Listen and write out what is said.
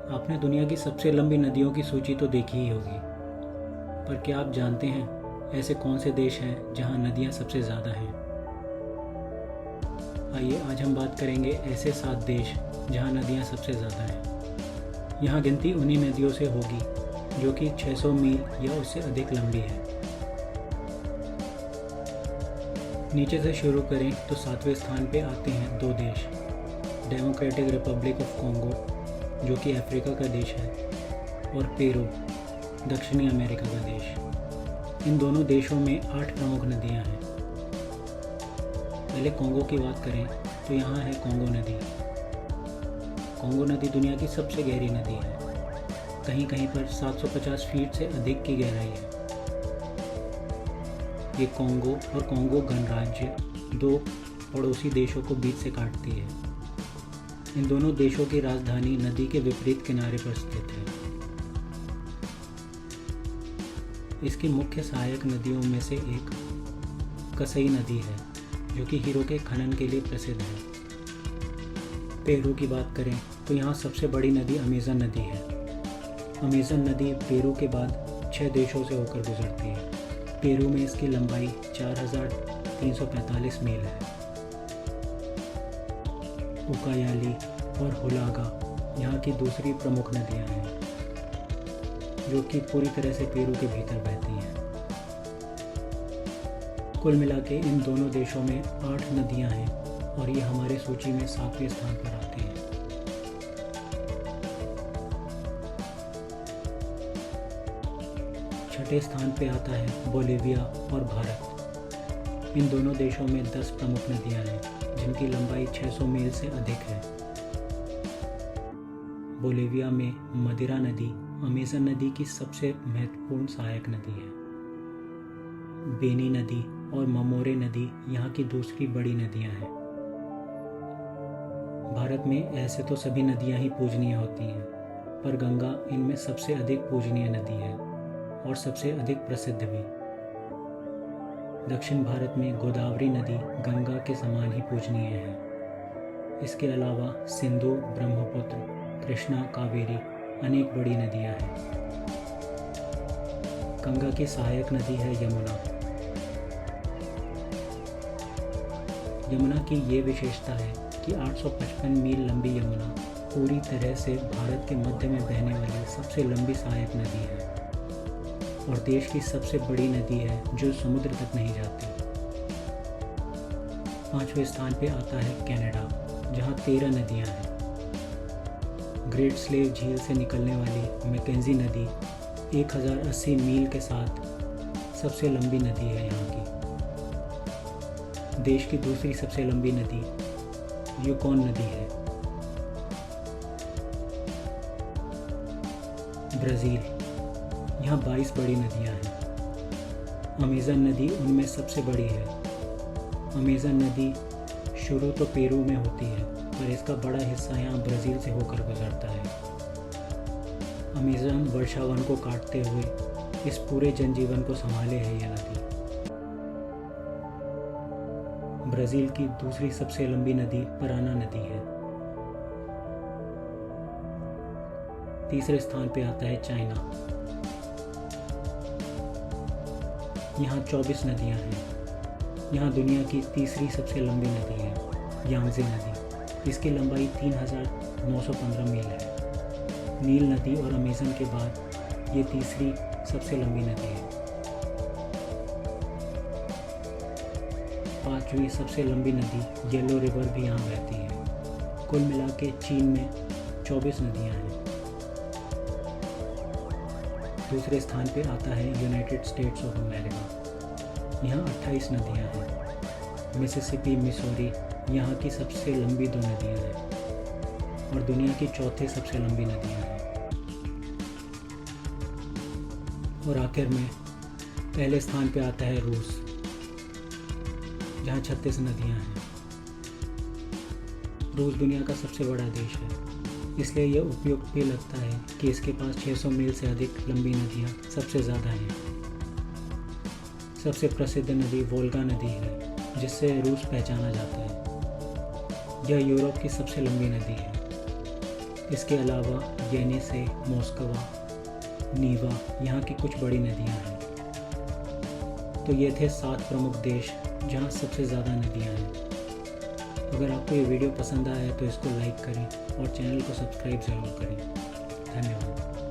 आपने दुनिया की सबसे लंबी नदियों की सूची तो देखी ही होगी, पर क्या आप जानते हैं ऐसे कौन से देश हैं जहां नदियां सबसे ज़्यादा हैं? आइए आज हम बात करेंगे ऐसे 7 देश जहां नदियां सबसे ज़्यादा हैं। यहां गिनती उन्हीं नदियों से होगी जो कि 600 मील या उससे अधिक लंबी है। नीचे से शुरू करें तो 7वें स्थान पे आते हैं 2 देश, डेमोक्रेटिक रिपब्लिक ऑफ कॉन्गो जो कि अफ्रीका का देश है, और पेरू दक्षिणी अमेरिका का देश। इन दोनों देशों में 8 प्रमुख नदियां हैं। पहले कॉन्गो की बात करें तो यहाँ है कॉन्गो नदी। कॉन्गो नदी दुनिया की सबसे गहरी नदी है, कहीं कहीं पर 750 फीट से अधिक की गहराई है। ये कॉन्गो और कॉन्गो गणराज्य 2 पड़ोसी देशों को बीच से काटती है। इन दोनों देशों की राजधानी नदी के विपरीत किनारे पर स्थित है। इसकी मुख्य सहायक नदियों में से एक कसई नदी है जो कि हीरो के खनन के लिए प्रसिद्ध है। पेरू की बात करें तो यहाँ सबसे बड़ी नदी अमेज़न नदी है। अमेज़न नदी पेरू के बाद 6 देशों से होकर गुजरती है। पेरू में इसकी लंबाई 4345 मील है। उकायाली और हुलागा यहाँ की दूसरी प्रमुख नदियाँ हैं जो कि पूरी तरह से पेरू के भीतर बहती हैं। कुल मिला के इन दोनों देशों में 8 नदियाँ हैं और ये हमारे सूची में 7वें स्थान पर आती हैं। छठे स्थान पे आता है बोलिविया और भारत। इन दोनों देशों में 10 प्रमुख नदियाँ हैं जिनकी लंबाई 600 मील से अधिक है। बोलिविया में मदिरा नदी अमेज़न नदी की सबसे महत्वपूर्ण सहायक नदी है। बेनी नदी और ममोरे नदी यहाँ की दूसरी बड़ी नदियाँ हैं। भारत में ऐसे तो सभी नदियाँ ही पूजनीय होती हैं, पर गंगा इनमें सबसे अधिक पूजनीय नदी है और सबसे अधिक प्रसिद्ध भी। दक्षिण भारत में गोदावरी नदी गंगा के समान ही पूजनीय है। इसके अलावा सिंधु, ब्रह्मपुत्र, कृष्णा, कावेरी अनेक बड़ी नदियां हैं। गंगा की सहायक नदी है यमुना। यमुना की ये विशेषता है कि 855 मील लंबी यमुना पूरी तरह से भारत के मध्य में बहने वाली सबसे लंबी सहायक नदी है और देश की सबसे बड़ी नदी है जो समुद्र तक नहीं जाती। 5वें स्थान पे आता है कनाडा जहाँ 13 नदियाँ हैं। ग्रेट स्लेव झील से निकलने वाली मैकेंजी नदी 1080 मील के साथ सबसे लंबी नदी है यहाँ की। देश की दूसरी सबसे लंबी नदी यूकॉन नदी है। ब्राज़ील, यहाँ 22 बड़ी नदियाँ हैं। अमेज़न नदी उनमें सबसे बड़ी है। अमेज़न नदी शुरू तो पेरू में होती है, पर इसका बड़ा हिस्सा यहाँ ब्राज़ील से होकर गुजरता है। अमेज़न वर्षावन को काटते हुए इस पूरे जनजीवन को संभाले है यह नदी। ब्राज़ील की दूसरी सबसे लंबी नदी पराना नदी है। तीसरे स्थान पे आता है चाइना। यहाँ 24 नदियाँ हैं। यहाँ दुनिया की तीसरी सबसे लंबी नदी है यांगज़े नदी। इसकी लंबाई 3915 मील है। नील नदी और अमेज़न के बाद ये तीसरी सबसे लंबी नदी है। 5वीं सबसे लंबी नदी येलो रिवर भी यहाँ बहती है। कुल मिला के चीन में 24 नदियाँ हैं। दूसरे स्थान पे आता है यूनाइटेड स्टेट्स ऑफ अमेरिका। यहाँ 28 नदियाँ हैं। मिसिसिपी, मिसौरी यहाँ की सबसे लंबी 2 नदियाँ हैं और दुनिया की चौथी सबसे लंबी नदियाँ हैं। और आखिर में पहले स्थान पे आता है रूस जहाँ 36 नदियाँ हैं। रूस दुनिया का सबसे बड़ा देश है, इसलिए यह उपयुक्त भी लगता है कि इसके पास 600 मील से अधिक लंबी नदियाँ सबसे ज़्यादा हैं। सबसे प्रसिद्ध नदी वोल्गा नदी है जिससे रूस पहचाना जाता है। यह यूरोप की सबसे लंबी नदी है। इसके अलावा येनिसे, मोस्कवा, नीवा यहाँ की कुछ बड़ी नदियाँ हैं। तो ये थे 7 प्रमुख देश जहाँ सबसे ज़्यादा नदियाँ हैं। अगर आपको ये वीडियो पसंद आया है तो इसको लाइक करें और चैनल को सब्सक्राइब ज़रूर करें। धन्यवाद।